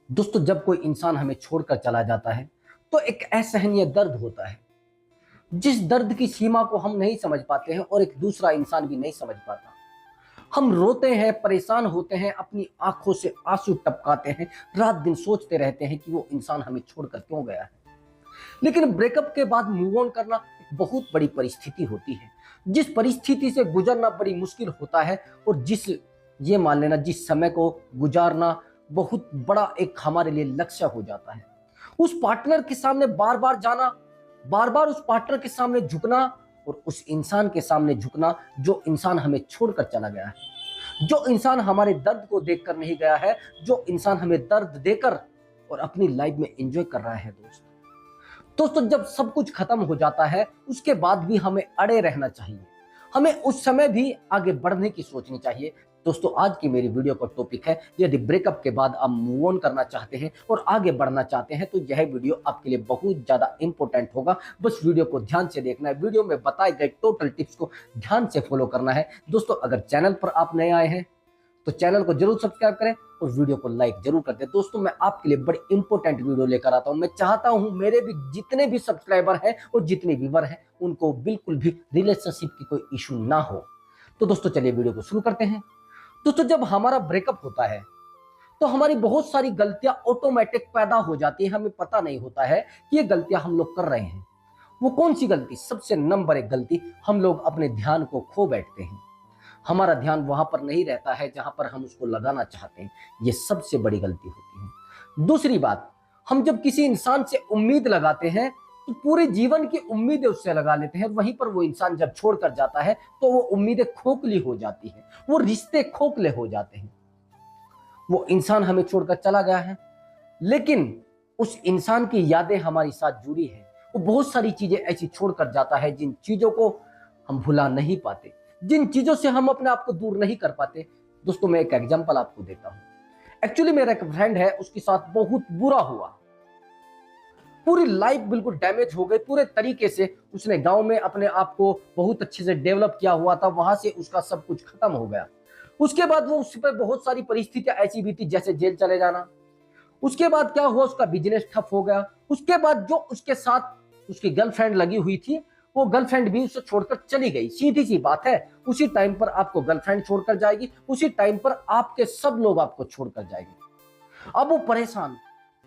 दोस्तों, जब कोई इंसान हमें छोड़कर चला जाता है तो एक असहनीय दर्द होता है, जिस दर्द की सीमा को हम नहीं समझ पाते हैं और एक दूसरा इंसान भी नहीं समझ पाता। हम रोते हैं, परेशान होते हैं, अपनी आंखों से आंसू टपकाते हैं, रात दिन सोचते रहते हैं कि वो इंसान हमें छोड़कर क्यों गया है। लेकिन ब्रेकअप के बाद मूव ऑन करना एक बहुत बड़ी परिस्थिति होती है, जिस परिस्थिति से गुजरना बड़ी मुश्किल होता है। और ये मान लेना, जिस समय को गुजारना बहुत बड़ा एक हमारे लिए लक्ष्य हो जाता है। उस पार्टनर के सामने बार बार जाना, बार बार उस पार्टनर के सामने झुकना, और उस इंसान के सामने झुकना जो इंसान हमें छोड़कर चला गया है, जो इंसान हमारे दर्द को देखकर नहीं गया है, जो इंसान हमें दर्द देकर और अपनी लाइफ में एंजॉय कर रहा है। दोस्तों, जब सब कुछ खत्म हो जाता है उसके बाद भी हमें अड़े रहना चाहिए, हमें उस समय भी आगे बढ़ने की सोचनी चाहिए। दोस्तों, आज की मेरी वीडियो का टॉपिक है, यदि ब्रेकअप के बाद आप मूव ऑन करना चाहते हैं और आगे बढ़ना चाहते हैं तो यह वीडियो आपके लिए बहुत ज्यादा इंपॉर्टेंट होगा। बस वीडियो को ध्यान से देखना है, वीडियो में बताए गए टोटल टिप्स को ध्यान से फॉलो करना है। दोस्तों, अगर चैनल पर आप नए आए हैं तो चैनल को जरूर सब्सक्राइब करें और वीडियो को लाइक जरूर कर दें। दोस्तों, मैं आपके लिए बड़ी इंपॉर्टेंट वीडियो लेकर आता हूं। मैं चाहता हूं मेरे भी जितने भी सब्सक्राइबर हैं और जितने व्यूअर हैं उनको बिल्कुल भी रिलेशनशिप की कोई इशू ना हो। तो दोस्तों, चलिए वीडियो को शुरू करते हैं। दोस्तों, जब हमारा ब्रेकअप होता है तो हमारी बहुत सारी गलतियां ऑटोमेटिक पैदा हो जाती है, हमें पता नहीं होता है कि ये गलतियां हम लोग कर रहे हैं। वो कौन सी गलती? सबसे नंबर एक गलती, हम लोग अपने ध्यान को खो बैठते हैं। हमारा ध्यान वहां पर नहीं रहता है जहां पर हम उसको लगाना चाहते हैं। ये सबसे बड़ी गलती होती है। दूसरी बात, हम जब किसी इंसान से उम्मीद लगाते हैं तो पूरे जीवन की उम्मीदें उससे लगा लेते हैं। वहीं पर वो इंसान जब छोड़कर जाता है तो वो उम्मीदें खोखली हो जाती हैं, वो रिश्ते खोखले हो जाते हैं। वो इंसान हमें छोड़कर चला गया है, लेकिन उस इंसान की यादें हमारे साथ जुड़ी है। वो बहुत सारी चीजें ऐसी छोड़कर जाता है जिन चीजों को हम भुला नहीं पाते, जिन चीजों से हम अपने आप को दूर नहीं कर पाते। दोस्तों, मैं एक एग्जांपल आपको देता हूं। एक्चुअली मेरा एक फ्रेंड है, उसके साथ बहुत बुरा हुआ, पूरी लाइफ बिल्कुल डैमेज हो गई पूरे तरीके से। उसने गांव में अपने आप को बहुत अच्छे से डेवलप किया हुआ था, वहां से उसका सब कुछ खत्म हो गया। उसके बाद वो उस पर बहुत सारी परिस्थितियां ऐसी भी थी, जैसे जेल चले जाना। उसके बाद क्या हुआ, उसका बिजनेस ठप हो गया। उसके बाद जो उसके साथ उसकी गर्लफ्रेंड लगी हुई थी, वो गर्लफ्रेंड भी उसे छोड़कर चली गई। सीधी सी बात है, उसी टाइम पर आपको गर्लफ्रेंड छोड़कर जाएगी, उसी टाइम पर आपके सब लोग आपको छोड़कर जाएंगे। अब वो परेशान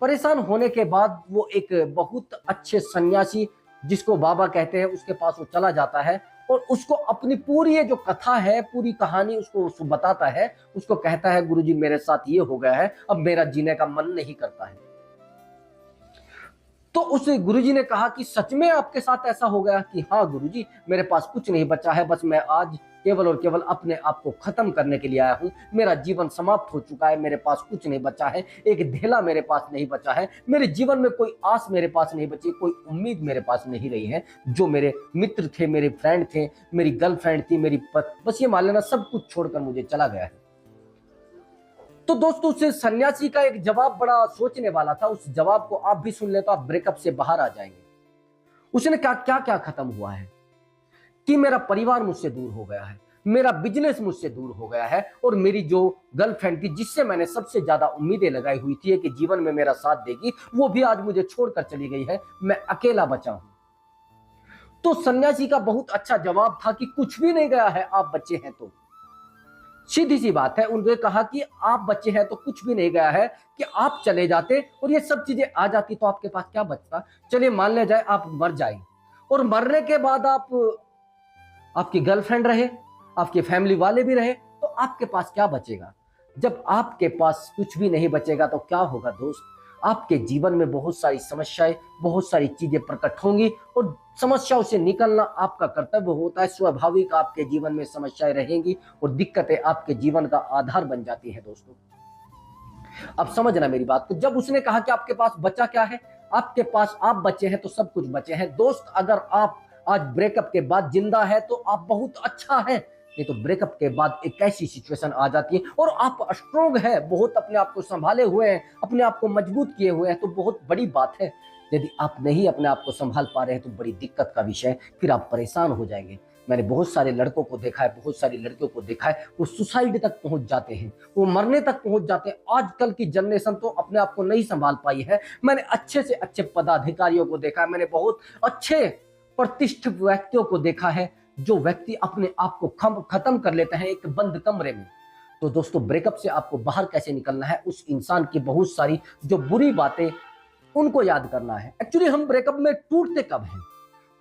परेशान होने के बाद वो एक बहुत अच्छे सन्यासी, जिसको बाबा कहते हैं, उसके पास वो चला जाता है और उसको अपनी पूरी ये जो कथा है, पूरी कहानी उसको बताता है। उसको कहता है, गुरुजी मेरे साथ ये हो गया है, अब मेरा जीने का मन नहीं करता है। तो उस गुरुजी ने कहा कि सच में आपके साथ ऐसा हो गया? कि हाँ गुरुजी, मेरे पास कुछ नहीं बचा है, बस मैं आज केवल और केवल अपने आप को खत्म करने के लिए आया हूँ। मेरा जीवन समाप्त हो चुका है, मेरे पास कुछ नहीं बचा है, एक धेला मेरे पास नहीं बचा है, मेरे जीवन में कोई आस मेरे पास नहीं बची, कोई उम्मीद मेरे पास नहीं रही है। जो मेरे मित्र थे, मेरे फ्रेंड थे, मेरी गर्लफ्रेंड थी, बस ये मान लेना सब कुछ छोड़कर मुझे चला गया है। तो दोस्तों, उस सन्यासी का एक जवाब बड़ा सोचने वाला था। उस जवाब को आप भी सुन ले तो आप ब्रेकअप से बाहर आ जाएंगे। उसने क्या क्या क्या खत्म हुआ है कि मेरा परिवार मुझसे दूर हो गया है, मेरा बिजनेस मुझसे दूर हो गया है, और मेरी जो गर्लफ्रेंड थी, जिससे मैंने सबसे ज्यादा उम्मीदें लगाई हुई थी कि जीवन में मेरा साथ देगी, वो भी आज मुझे छोड़कर चली गई है। मैं अकेला बचा हूं। तो सन्यासी का बहुत अच्छा जवाब था कि कुछ भी नहीं गया है, आप बचे हैं तो। सीधी सी बात है, उन्होंने कहा कि आप बच्चे हैं तो कुछ भी नहीं गया है। कि आप चले जाते और ये सब चीजें आ जाती तो आपके पास क्या बचता? चलिए मान ले जाए आप मर जाए, और मरने के बाद आपकी गर्लफ्रेंड रहे, आपके फैमिली वाले भी रहे, तो आपके पास क्या बचेगा? जब आपके पास कुछ भी नहीं बचेगा तो क्या होगा दोस्त? आपके जीवन में बहुत सारी समस्याएं, बहुत सारी चीजें प्रकट होंगी, और समस्याओं से निकलना आपका कर्तव्य होता है। स्वाभाविक आपके जीवन में समस्याएं रहेंगी और दिक्कतें आपके जीवन का आधार बन जाती है। दोस्तों, अब समझना मेरी बात को। जब उसने कहा कि आपके पास बचा क्या है, आपके पास आप बचे हैं तो सब कुछ बचे हैं। दोस्त, अगर आप आज ब्रेकअप के बाद जिंदा है तो आप बहुत अच्छा है, नहीं तो ब्रेकअप के बाद एक ऐसी सिचुएशन आ जाती है और आप स्ट्रोंग है, बहुत अपने आप को संभाले हुए हैं, अपने आप को मजबूत किए हुए हैं, तो बहुत बड़ी बात है। यदि आप नहीं अपने आप को संभाल पा रहे हैं तो बड़ी दिक्कत का विषय है, फिर आप परेशान हो जाएंगे। मैंने बहुत सारे लड़कों को देखा है, बहुत सारी लड़कियों को देखा है, वो सुसाइड तक पहुंच जाते हैं, वो मरने तक पहुंच जाते हैं। आजकल की जनरेशन तो अपने आप को नहीं संभाल पाई है। मैंने अच्छे से अच्छे पदाधिकारियों को देखा है, मैंने बहुत अच्छे प्रतिष्ठित व्यक्तियों को देखा है, जो व्यक्ति अपने आप को खत्म कर लेते हैं एक बंद कमरे में। तो दोस्तों, ब्रेकअप से आपको बाहर कैसे निकलना है, उस इंसान की बहुत सारी जो बुरी बातें, उनको याद करना है। एक्चुअली हम ब्रेकअप में टूटते कब हैं?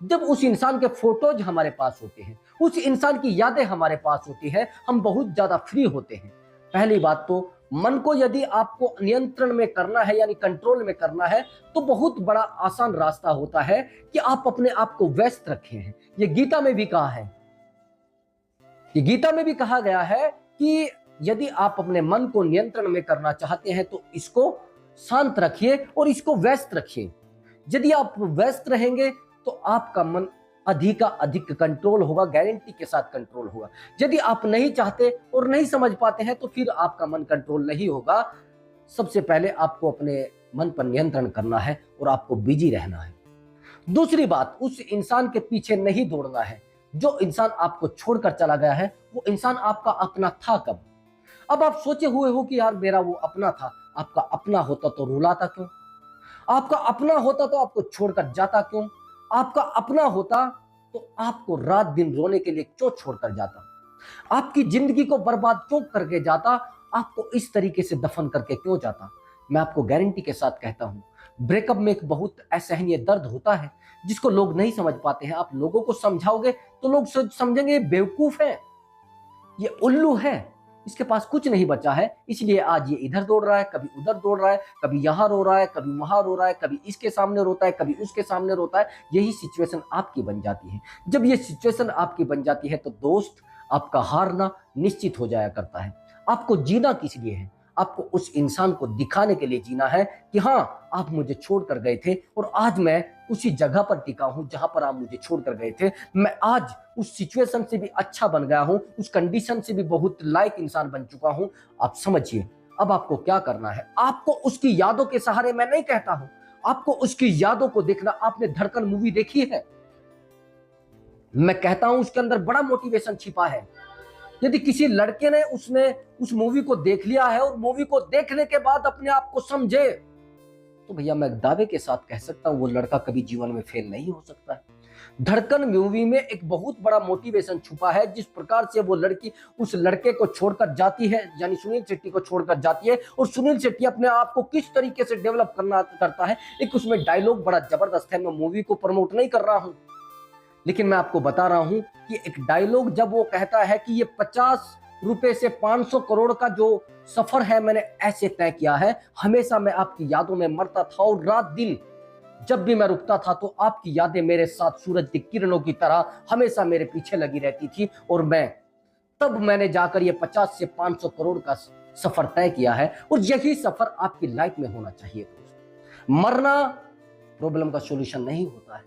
जब उस इंसान के फोटोज हमारे पास होते हैं, उस इंसान की यादें हमारे पास होती है, हम बहुत ज्यादा फ्री होते हैं। पहली बात तो, मन को यदि आपको नियंत्रण में करना है, यानी कंट्रोल में करना है, तो बहुत बड़ा आसान रास्ता होता है कि आप अपने आप को व्यस्त रखे हैं। ये गीता में भी कहा है, ये गीता में भी कहा गया है कि यदि आप अपने मन को नियंत्रण में करना चाहते हैं तो इसको शांत रखिए और इसको व्यस्त रखिए। यदि आप व्यस्त रहेंगे तो आपका मन अधिक का अधिक कंट्रोल होगा, गारंटी के साथ कंट्रोल होगा। यदि आप नहीं चाहते और नहीं समझ पाते हैं तो फिर आपका मन कंट्रोल नहीं होगा। सबसे पहले आपको अपने मन पर नियंत्रण करना है और आपको बिजी रहना है। दूसरी बात, उस इंसान के पीछे नहीं दौड़ना है। जो इंसान आपको छोड़कर चला गया है वो इंसान आपका अपना था कब? अब आप सोचे हुए हो कि यार मेरा वो अपना था। आपका अपना होता तो रुलाता क्यों? आपका अपना होता तो आपको छोड़कर जाता क्यों? आपका अपना होता तो आपको रात दिन रोने के लिए क्यों छोड़कर जाता? आपकी जिंदगी को बर्बाद क्यों करके जाता? आपको इस तरीके से दफन करके क्यों जाता? मैं आपको गारंटी के साथ कहता हूं, ब्रेकअप में एक बहुत असहनीय दर्द होता है जिसको लोग नहीं समझ पाते हैं। आप लोगों को समझाओगे तो लोग समझेंगे ये बेवकूफ है, ये उल्लू है, इसके पास कुछ नहीं बचा है, इसलिए आज ये इधर दौड़ रहा है, कभी उधर दौड़ रहा है, कभी यहां रो रहा है, कभी वहां रो रहा है, कभी इसके सामने रोता है, कभी उसके सामने रोता है। यही सिचुएशन आपकी बन जाती है। जब ये सिचुएशन आपकी बन जाती है तो दोस्त, आपका हारना निश्चित हो जाया करता है। आपको जीना किस लिए है? आपको उस इंसान को दिखाने के लिए जीना है कि हाँ, आप मुझे छोड़कर गए थे और आज मैं उसी जगह पर टिका हूं जहां पर आप मुझे छोड़कर गए थे। मैं आज उस सिचुएशन से भी अच्छा बन गया हूं, उस कंडीशन से भी बहुत लायक इंसान बन चुका हूं। आप समझिए, अब आपको क्या करना है। आपको उसकी यादों के सहारे, मैं नहीं कहता हूं, आपको उसकी यादों को देखना। आपने धड़कन मूवी देखी है? मैं कहता हूं उसके अंदर बड़ा मोटिवेशन छिपा है। यदि किसी लड़के ने उसने उस मूवी को देख लिया है और मूवी को देखने के बाद अपने आप को समझे, तो भैया मैं दावे के साथ कह सकता हूं वो लड़का कभी जीवन में फेल नहीं हो सकता है। धड़कन मूवी में एक बहुत बड़ा मोटिवेशन छुपा है। जिस प्रकार से वो लड़की उस लड़के को छोड़कर जाती है, यानी सुनील शेट्टी को छोड़कर जाती है, और सुनील शेट्टी अपने आप को किस तरीके से डेवलप करता है। एक उसमें डायलॉग बड़ा जबरदस्त है। मैं मूवी को प्रमोट नहीं कर रहा हूं, लेकिन मैं आपको बता रहा हूं कि एक डायलॉग जब वो कहता है कि ये 50 रुपए से 500 करोड़ का जो सफर है मैंने ऐसे तय किया है, हमेशा मैं आपकी यादों में मरता था और रात दिन जब भी मैं रुकता था तो आपकी यादें मेरे साथ सूरज की किरणों की तरह हमेशा मेरे पीछे लगी रहती थी। और मैंने जाकर ये 50 से 500 करोड़ का सफर तय किया है। और यही सफर आपकी लाइफ में होना चाहिए दोस्त। मरना प्रॉब्लम का सॉल्यूशन नहीं होता है,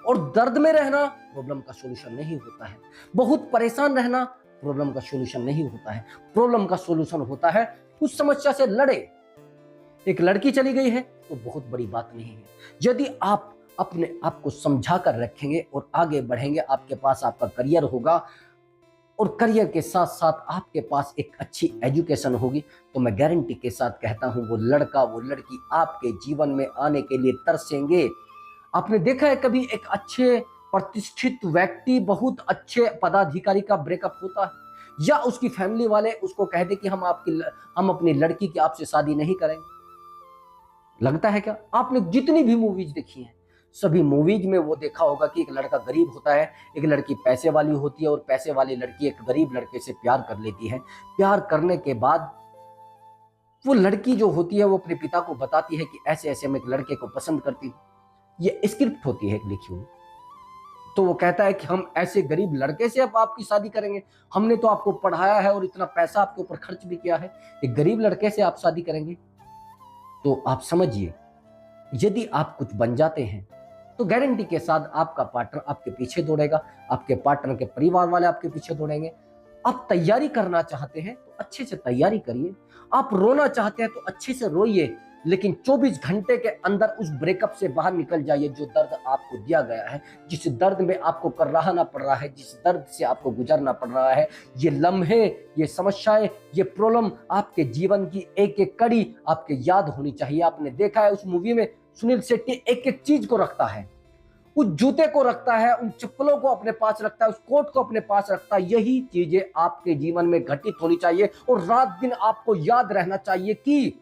और दर्द में रहना प्रॉब्लम का सॉल्यूशन नहीं होता है, बहुत परेशान रहना प्रॉब्लम का सॉल्यूशन नहीं होता है। प्रॉब्लम का सॉल्यूशन होता है उस समस्या से लड़े। एक लड़की चली गई है तो बहुत बड़ी बात नहीं है। यदि आप अपने आप को समझा कर रखेंगे और आगे बढ़ेंगे, आपके पास आपका करियर होगा, और करियर के साथ साथ आपके पास एक अच्छी एजुकेशन होगी, तो मैं गारंटी के साथ कहता हूं वो लड़का वो लड़की आपके जीवन में आने के लिए तरसेंगे। आपने देखा है कभी एक अच्छे प्रतिष्ठित व्यक्ति, बहुत अच्छे पदाधिकारी का ब्रेकअप होता है, या उसकी फैमिली वाले उसको कहते कि हम अपनी लड़की की आपसे शादी नहीं करेंगे? लगता है क्या? आपने जितनी भी मूवीज देखी हैं, सभी मूवीज में वो देखा होगा कि एक लड़का गरीब होता है, एक लड़की पैसे वाली होती है, और पैसे वाली लड़की एक गरीब लड़के से प्यार कर लेती है। प्यार करने के बाद वो लड़की जो होती है वो अपने पिता को बताती है कि ऐसे ऐसे मैं एक लड़के को पसंद करती हूँ। ये स्क्रिप्ट होती है लिखी हुई। तो वो कहता है कि हम ऐसे गरीब लड़के से अब आपकी शादी करेंगे, हमने तो आपको पढ़ाया है और इतना पैसा आपके ऊपर खर्च भी किया है, एक गरीब लड़के से आप शादी करेंगे? तो आप समझिए, यदि आप कुछ बन जाते हैं तो गारंटी के साथ आपका पार्टनर आपके पीछे दौड़ेगा, आपके पार्टनर के परिवार वाले आपके पीछे दौड़ेंगे। आप तैयारी करना चाहते हैं तो अच्छे से तैयारी करिए, आप रोना चाहते हैं तो अच्छे से रोइए। लेकिन 24 घंटे के अंदर उस ब्रेकअप से बाहर निकल जाइए। जो दर्द आपको दिया गया है, जिस दर्द में आपको कराहना पड़ रहा है, जिस दर्द से आपको गुजरना पड़ रहा है, ये लम्हे, ये समस्याएं, ये प्रॉब्लम आपके जीवन की एक एक कड़ी आपके याद होनी चाहिए। आपने देखा है उस मूवी में सुनील शेट्टी एक एक चीज को रखता है, उस जूते को रखता है, उन चप्पलों को अपने पास रखता है, उस कोट को अपने पास रखता है। यही चीजें आपके जीवन में घटित होनी चाहिए और रात दिन आपको याद रहना चाहिए कि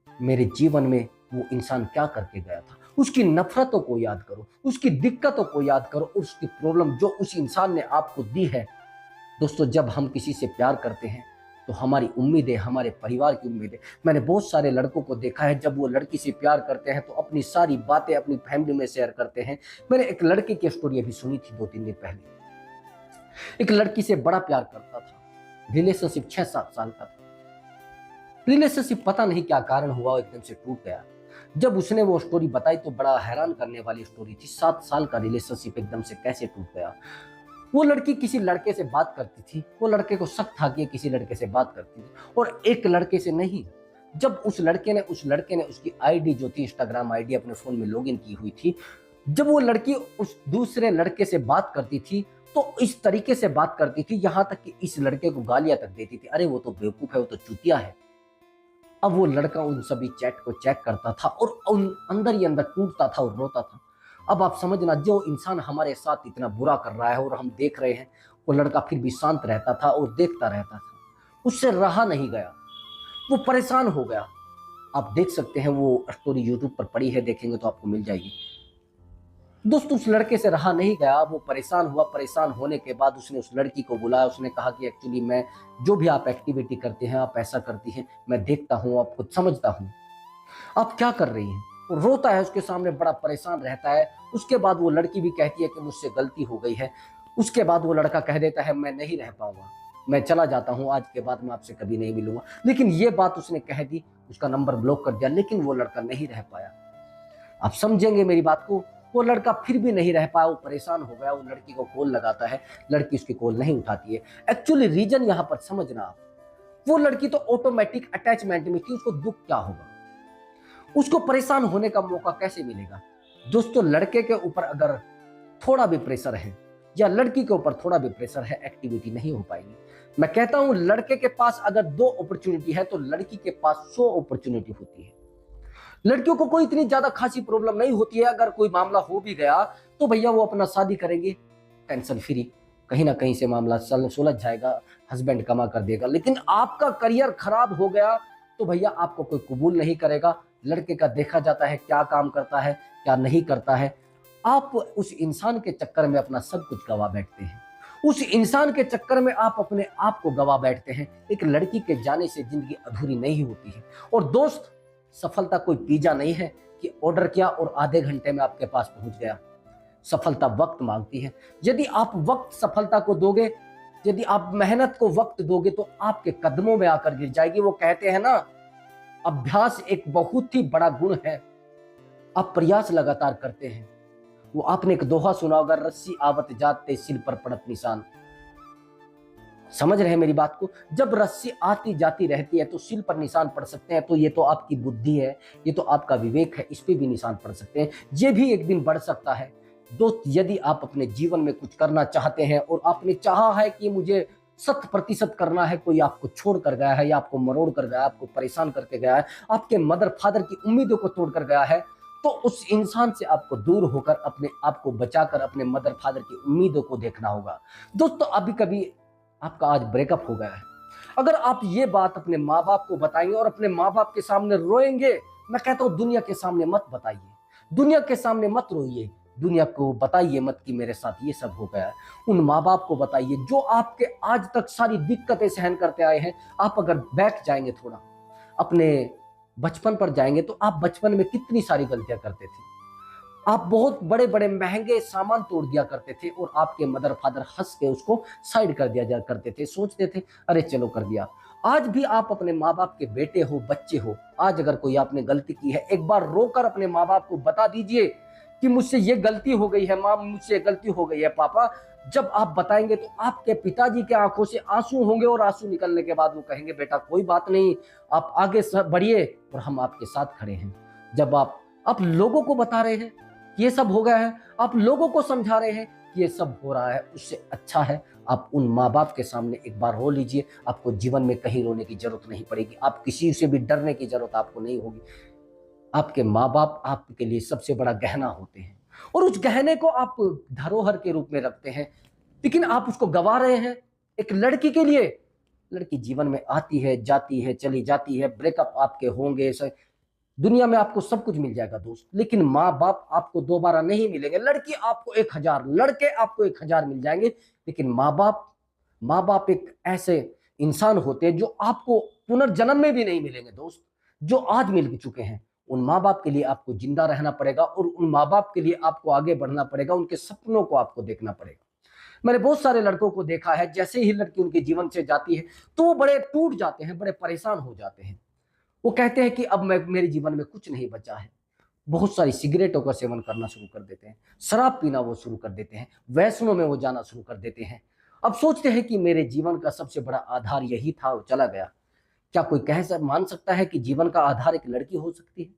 मेरे जीवन में वो इंसान क्या करके गया था। उसकी नफरतों को याद करो, उसकी दिक्कतों को याद करो, उसकी प्रॉब्लम जो उस इंसान ने आपको दी है। दोस्तों, जब हम किसी से प्यार करते हैं तो हमारी उम्मीदें, हमारे परिवार की उम्मीदें, मैंने बहुत सारे लड़कों को देखा है जब वो लड़की से प्यार करते हैं तो अपनी सारी बातें अपनी फैमिली में शेयर करते हैं। मैंने एक लड़के की स्टोरी अभी सुनी थी 2-3 दिन पहले। एक लड़की से बड़ा प्यार करता था, रिलेशनशिप 6-7 साल का था। रिलेशनशिप पता नहीं क्या कारण हुआ एकदम से टूट गया। जब उसने वो स्टोरी बताई तो बड़ा हैरान करने वाली स्टोरी थी। 7 साल का रिलेशनशिप एकदम से कैसे टूट गया। वो लड़की किसी लड़के से बात करती थी, वो लड़के को शक था कि किसी लड़के से बात करती थी, और एक लड़के से नहीं। जब उस लड़के ने उसकी आईडी जो थी, इंस्टाग्राम आईडी अपने फोन में लॉगिन की हुई थी, जब वो लड़की उस दूसरे लड़के से बात करती थी तो इस तरीके से बात करती थी, यहां तक कि इस लड़के को गालियां तक देती थी। अरे वो तो बेवकूफ है, वो तो चूतिया है। अब वो लड़का उन सभी चैट को चेक करता था और अंदर ही अंदर टूटता था और रोता था। अब आप समझना, जो इंसान हमारे साथ इतना बुरा कर रहा है और हम देख रहे हैं, वो लड़का फिर भी शांत रहता था और देखता रहता था। उससे रहा नहीं गया, वो परेशान हो गया। आप देख सकते हैं, वो स्टोरी यूट्यूब पर पड़ी है, देखेंगे तो आपको मिल जाएगी। दोस्तों, उस लड़के से रहा नहीं गया, वो परेशान हुआ। परेशान होने के बाद उसने उस लड़की को बुलाया। उसने कहा कि एक्चुअली मैं जो भी आप एक्टिविटी करते हैं, आप ऐसा करती हैं, मैं देखता हूँ, आपको समझता हूँ, आप क्या कर रही हैं। वो रोता है उसके सामने, बड़ा परेशान रहता है। उसके बाद वो लड़की भी कहती है कि मुझसे गलती हो गई है। उसके बाद वो लड़का कह देता है, मैं नहीं रह पाऊंगा, मैं चला जाता हूँ, आज के बाद मैं आपसे कभी नहीं मिलूंगा। लेकिन ये बात उसने कह दी, उसका नंबर ब्लॉक कर दिया, लेकिन वो लड़का नहीं रह पाया। आप समझेंगे मेरी बात को। वो लड़का फिर भी नहीं रह पाया, वो परेशान हो गया। वो लड़की को कॉल लगाता है, लड़की उसकी कॉल नहीं उठाती है। एक्चुअली रीजन यहाँ पर समझना आप, वो लड़की तो ऑटोमेटिक अटैचमेंट में थी, उसको दुख क्या होगा, उसको परेशान होने का मौका कैसे मिलेगा। दोस्तों, लड़के के ऊपर अगर थोड़ा भी प्रेशर है या लड़की के ऊपर थोड़ा भी प्रेशर है, एक्टिविटी नहीं हो पाएगी। मैं कहता हूं, लड़के के पास अगर 2 अपॉर्चुनिटी है तो लड़की के पास 100 अपॉर्चुनिटी होती है। लड़कियों को कोई इतनी ज्यादा खासी प्रॉब्लम नहीं होती है। अगर कोई मामला हो भी गया तो भैया वो अपना शादी करेंगे टेंशन फ्री, कहीं ना कहीं से मामला सुलझ जाएगा, हस्बैंड कमा कर देगा। लेकिन आपका करियर खराब हो गया तो भैया आपको कोई कबूल नहीं करेगा। लड़के का देखा जाता है क्या काम करता है, क्या नहीं करता है। आप उस इंसान के चक्कर में अपना सब कुछ गवा बैठते हैं, उस इंसान के चक्कर में आप अपने आप को गवा बैठते हैं। एक लड़की के जाने से जिंदगी अधूरी नहीं होती है। और दोस्त, सफलता कोई पिज्जा नहीं है कि ऑर्डर किया और आधे घंटे में आपके पास पहुंच गया। सफलता वक्त मांगती है। यदि आप वक्त सफलता को दोगे, यदि आप मेहनत को वक्त दोगे तो आपके कदमों में आकर गिर जाएगी। वो कहते हैं ना, अभ्यास एक बहुत ही बड़ा गुण है। आप प्रयास लगातार करते हैं। वो आपने एक दोहा सुना होगा, रस्सी आवत जाते सिर पर पड़त निशान। समझ रहे हैं मेरी बात को। जब रस्सी आती जाती रहती है तो सिर पर निशान पड़ सकते हैं। तो ये तो आपकी बुद्धि है, ये तो आपका विवेक है, इस पे भी निशान पड़ सकते हैं। ये भी एक दिन बढ़ सकता है। दोस्त, यदि आप अपने जीवन में कुछ करना चाहते हैं और आपने चाहा है कि मुझे 100% करना है, कोई आपको छोड़ कर गया है या आपको मरोड़ कर गया है, आपको परेशान करके गया है, आपके मदर फादर की उम्मीदों को तोड़ कर गया है, तो उस इंसान से आपको दूर होकर अपने आप को बचाकर अपने मदर फादर की उम्मीदों को देखना होगा। दोस्तों, अभी कभी आपका आज ब्रेकअप हो गया है, अगर आप ये बात अपने माँ बाप को बताएंगे और अपने माँ बाप के सामने रोएंगे, मैं कहता हूं दुनिया के सामने मत बताइए, दुनिया के सामने मत रोइए। दुनिया को बताइए मत कि मेरे साथ ये सब हो गया है। उन माँ बाप को बताइए जो आपके आज तक सारी दिक्कतें सहन करते आए हैं। आप अगर बैठ जाएंगे, थोड़ा अपने बचपन पर जाएंगे, तो आप बचपन में कितनी सारी गलतियां करते थे। आप बहुत बड़े बड़े महंगे सामान तोड़ दिया करते थे और आपके मदर फादर हंस के उसको साइड कर दिया करते थे, सोचते थे अरे चलो कर दिया। आज भी आप अपने माँ बाप के बेटे हो, बच्चे हो। आज अगर कोई आपने गलती की है, एक बार रोकर अपने माँ बाप को बता दीजिए कि मुझसे ये गलती हो गई है, माँ मुझसे गलती हो गई है, पापा जब आप बताएंगे तो आपके पिताजी के आंखों से आंसू होंगे और आंसू निकलने के बाद वो कहेंगे बेटा कोई बात नहीं, आप आगे बढ़िए और हम आपके साथ खड़े हैं। जब आप लोगों को बता रहे हैं कि ये सब हो गया है, आप लोगों को समझा रहे हैं कि ये सब हो रहा है, उससे अच्छा है आप उन माँ बाप के सामने एक बार रो लीजिए। आपको जीवन में कहीं रोने की जरूरत नहीं पड़ेगी, आप किसी से भी डरने की जरूरत आपको नहीं होगी। आपके माँ बाप आपके लिए सबसे बड़ा गहना होते हैं और उस गहने को आप धरोहर के रूप में रखते हैं, लेकिन आप उसको गवा रहे हैं एक लड़की के लिए। लड़की जीवन में आती है, जाती है, चली जाती है, ब्रेकअप आपके होंगे, दुनिया में आपको सब कुछ मिल जाएगा दोस्त, लेकिन माँ बाप आपको दोबारा नहीं मिलेंगे। लड़की आपको 1000, लड़के आपको 1000 मिल जाएंगे, लेकिन माँ बाप एक ऐसे इंसान होते हैं जो आपको पुनर्जन्म में भी नहीं मिलेंगे दोस्त, जो आज मिल चुके हैं। उन माँ बाप के लिए आपको जिंदा रहना पड़ेगा और उन माँ बाप के लिए आपको आगे बढ़ना पड़ेगा, उनके सपनों को आपको देखना पड़ेगा। मैंने बहुत सारे लड़कों को देखा है, जैसे ही लड़की उनके जीवन से जाती है तो वो बड़े टूट जाते हैं, बड़े परेशान हो जाते हैं। वो कहते हैं कि अब मेरे जीवन में कुछ नहीं बचा है। बहुत सारी सिगरेटों का सेवन करना शुरू कर देते हैं, शराब पीना वो शुरू कर देते हैं, वैष्णो में वो जाना शुरू कर देते हैं। अब सोचते हैं कि मेरे जीवन का सबसे बड़ा आधार यही था, वो चला गया। क्या कोई मान सकता है कि जीवन का आधार एक लड़की हो सकती है?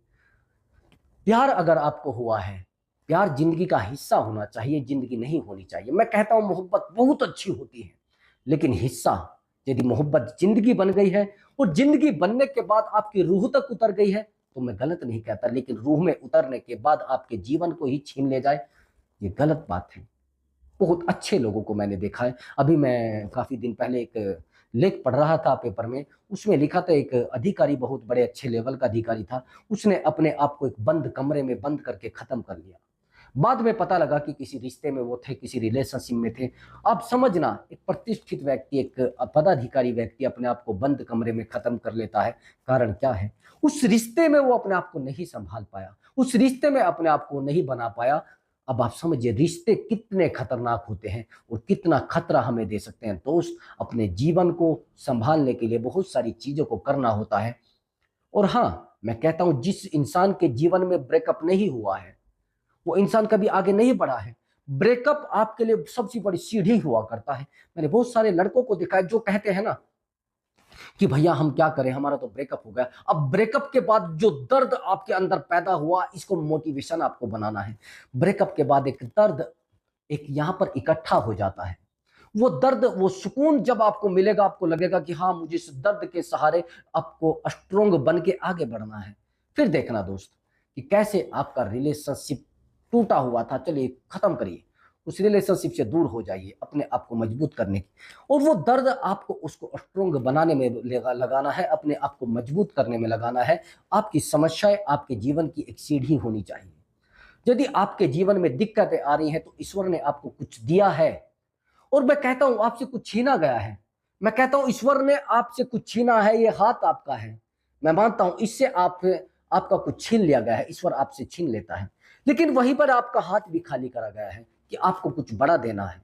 प्यार अगर आपको हुआ है, प्यार जिंदगी का हिस्सा होना चाहिए, जिंदगी नहीं होनी चाहिए। मैं कहता हूं मोहब्बत बहुत अच्छी होती है, लेकिन हिस्सा, यदि मोहब्बत जिंदगी बन गई है और जिंदगी बनने के बाद आपकी रूह तक उतर गई है तो मैं गलत नहीं कहता, लेकिन रूह में उतरने के बाद आपके जीवन को ही छीन ले जाए, ये गलत बात है। बहुत अच्छे लोगों को मैंने देखा है। अभी मैं काफी दिन पहले एक लेख पढ़ रहा था पेपर में, उसमें लिखा था एक अधिकारी, बहुत बड़े अच्छे लेवल का अधिकारी था, उसने अपने आप को एक बंद कमरे में बंद करके खत्म कर लिया। बाद में पता लगा कि किसी रिश्ते में वो थे, किसी रिलेशनशिप में थे। आप समझना, एक प्रतिष्ठित व्यक्ति, एक पदाधिकारी व्यक्ति अपने आप को बंद कमरे में खत्म कर लेता है। कारण क्या है? उस रिश्ते में वो अपने आप को नहीं संभाल पाया, उस रिश्ते में अपने आप को नहीं बना पाया। अब आप समझिए रिश्ते कितने खतरनाक होते हैं और कितना खतरा हमें दे सकते हैं दोस्त। अपने जीवन को संभालने के लिए बहुत सारी चीजों को करना होता है। और हाँ, मैं कहता हूं जिस इंसान के जीवन में ब्रेकअप नहीं हुआ है वो इंसान कभी आगे नहीं बढ़ा है। ब्रेकअप आपके लिए सबसे बड़ी सीढ़ी हुआ करता है। मैंने बहुत सारे लड़कों को देखा है जो कहते हैं ना कि भैया हम क्या करें, हमारा तो ब्रेकअप हो गया। अब ब्रेकअप के बाद जो दर्द आपके अंदर पैदा हुआ, इसको मोटिवेशन आपको बनाना है। ब्रेकअप के बाद एक दर्द एक यहां पर इकट्ठा हो जाता है। वो दर्द, वो सुकून जब आपको मिलेगा, आपको लगेगा कि हाँ मुझे इस दर्द के सहारे आपको स्ट्रोंग बन के आगे बढ़ना है। फिर देखना दोस्त कि कैसे आपका रिलेशनशिप टूटा हुआ था, चलिए खत्म करिए, उस रिलेशनशिप से दूर हो जाइए, अपने आप को मजबूत करने की। और वो दर्द आपको उसको स्ट्रोंग बनाने में लगाना है, अपने आप को मजबूत करने में लगाना है। आपकी समस्याएं आपके जीवन की एक सीढ़ी होनी चाहिए। यदि आपके जीवन में दिक्कतें आ रही हैं तो ईश्वर ने आपको कुछ दिया है, और मैं कहता हूं आपसे कुछ छीना गया है। मैं कहता हूं ईश्वर ने आपसे कुछ छीना है, ये हाथ आपका है, मैं मानता हूं इससे आपका कुछ छीन लिया गया है, ईश्वर आपसे छीन लेता है। लेकिन वहीं पर आपका हाथ भी खाली करा गया है कि आपको कुछ बड़ा देना है।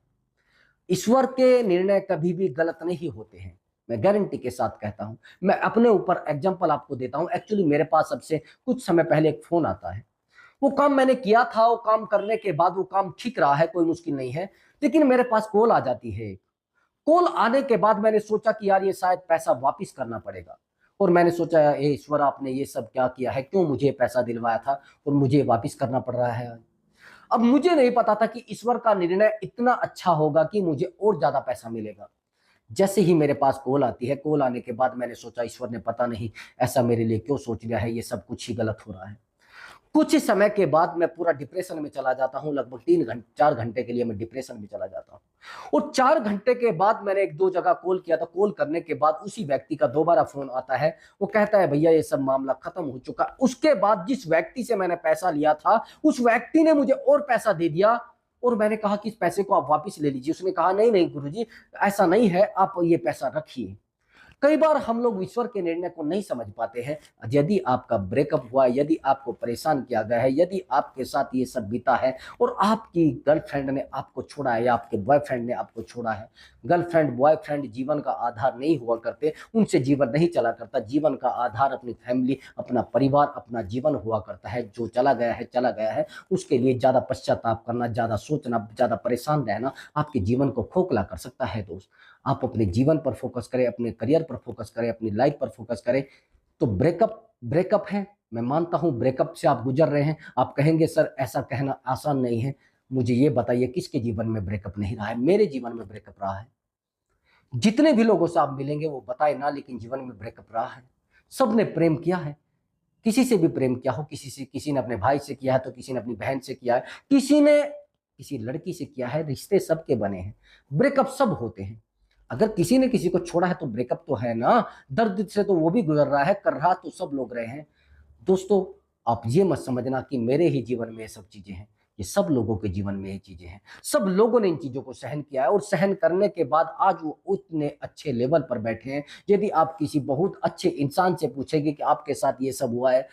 ईश्वर के निर्णय कभी भी गलत नहीं होते हैं, मैं गारंटी के साथ कहता हूं। मैं अपने ऊपर एग्जांपल आपको देता हूं। एक्चुअली मेरे पास अब से कुछ समय पहले एक फोन आता है। वो काम मैंने किया था, वो काम करने के बाद वो काम ठीक रहा है, कोई मुश्किल नहीं है, लेकिन मेरे पास कॉल आ जाती है। कॉल आने के बाद मैंने सोचा कि यार ये शायद पैसा वापस करना पड़ेगा, और मैंने सोचा ए ईश्वर आपने ये सब क्या किया है, क्यों मुझे पैसा दिलवाया था और मुझे वापस करना पड़ रहा है। अब मुझे नहीं पता था कि ईश्वर का निर्णय इतना अच्छा होगा कि मुझे और ज्यादा पैसा मिलेगा। जैसे ही मेरे पास कॉल आती है, कॉल आने के बाद मैंने सोचा ईश्वर ने पता नहीं ऐसा मेरे लिए क्यों सोच लिया है, ये सब कुछ ही गलत हो रहा है। कुछ ही समय के बाद मैं पूरा डिप्रेशन में चला जाता हूं। लगभग 3 4 घंटे के लिए मैं डिप्रेशन में चला जाता हूं। और 4 घंटे के बाद मैंने 1 2 जगह कॉल किया था। कॉल करने के बाद उसी व्यक्ति का दोबारा फोन आता है। वो कहता है भैया ये सब मामला खत्म हो चुका। उसके बाद जिस व्यक्ति से मैंने पैसा लिया था उस व्यक्ति ने मुझे और पैसा दे दिया, और मैंने कहा कि इस पैसे को आप वापस ले लीजिए। उसने कहा नहीं नहीं गुरुजी, ऐसा नहीं है, आप ये पैसा रखिए। कई बार हम लोग ईश्वर के निर्णय को नहीं समझ पाते हैं। यदि आपका ब्रेकअप हुआ, यदि आपको परेशान किया गया है, यदि आपके साथ ये सब बीता है और आपकी गर्लफ्रेंड ने आपको छोड़ा है या आपके बॉयफ्रेंड ने आपको छोड़ा है। गर्लफ्रेंड बॉयफ्रेंड जीवन का आधार नहीं हुआ करते, उनसे जीवन नहीं चला करता। जीवन का आधार अपनी फैमिली, अपना परिवार, अपना जीवन हुआ करता है। जो चला गया है चला गया है, उसके लिए ज्यादा पश्चाताप करना, ज्यादा सोचना, ज्यादा परेशान रहना आपके जीवन को खोखला कर सकता है। दोस्त, आप अपने जीवन पर फोकस करें, अपने करियर पर फोकस करें, अपनी लाइफ पर फोकस करें। तो ब्रेकअप ब्रेकअप है, मैं मानता हूं ब्रेकअप से आप गुजर रहे हैं। आप कहेंगे सर ऐसा कहना आसान नहीं है। मुझे ये बताइए किसके जीवन में ब्रेकअप नहीं रहा है? मेरे जीवन में ब्रेकअप रहा है। जितने भी लोगों से आप मिलेंगे वो बताए ना, लेकिन जीवन में ब्रेकअप रहा है। सबने प्रेम किया है, किसी से भी प्रेम किया हो, किसी ने अपने भाई से किया है, तो किसी ने अपनी बहन से किया है, किसी ने किसी लड़की से किया है। रिश्ते सबके बने हैं, ब्रेकअप सब होते हैं। अगर किसी ने किसी को छोड़ा है तो ब्रेकअप तो है ना। दर्द से तो वो भी गुजर रहा है, कर रहा तो सब लोग रहे हैं। दोस्तों, आप ये मत समझना कि मेरे ही जीवन में ये सब चीजें हैं। ये सब लोगों के जीवन में ये चीजें हैं। सब लोगों ने इन चीजों को सहन किया है और सहन करने के बाद आज वो उतने अच्छे लेवल पर बैठे हैं। यदि आप किसी बहुत अच्छे इंसान से पूछेंगे कि आपके साथ ये सब हुआ है,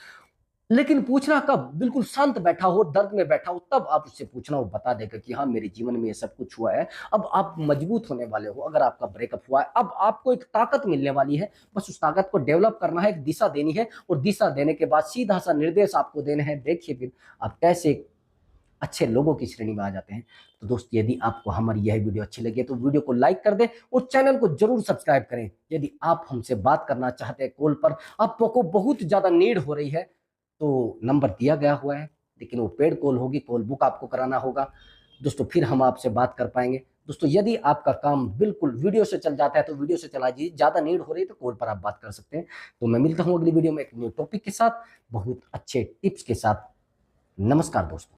लेकिन पूछना कब? बिल्कुल शांत बैठा हो, दर्द में बैठा हो, तब आप उससे पूछना, वो बता देगा कि हाँ मेरे जीवन में ये सब कुछ हुआ है। अब आप मजबूत होने वाले हो। अगर आपका ब्रेकअप हुआ है, अब आपको एक ताकत मिलने वाली है। बस उस ताकत को डेवलप करना है, एक दिशा देनी है, और दिशा देने के बाद सीधा सा निर्देश आपको देने हैं। देखिए फिर आप कैसे अच्छे लोगों की श्रेणी में आ जाते हैं। तो दोस्त, यदि आपको हमारी यह वीडियो अच्छी लगी तो वीडियो को लाइक कर दें और चैनल को जरूर सब्सक्राइब करें। यदि आप हमसे बात करना चाहते हैं कॉल पर, आपको बहुत ज्यादा नीड हो रही है, तो नंबर दिया गया हुआ है, लेकिन वो पेड कॉल होगी, कॉल बुक आपको कराना होगा दोस्तों, फिर हम आपसे बात कर पाएंगे। दोस्तों, यदि आपका काम बिल्कुल वीडियो से चल जाता है तो वीडियो से चला दीजिए, ज्यादा नीड हो रही है तो कॉल पर आप बात कर सकते हैं। तो मैं मिलता हूं अगली वीडियो में एक न्यू टॉपिक के साथ, बहुत अच्छे टिप्स के साथ। नमस्कार दोस्तों।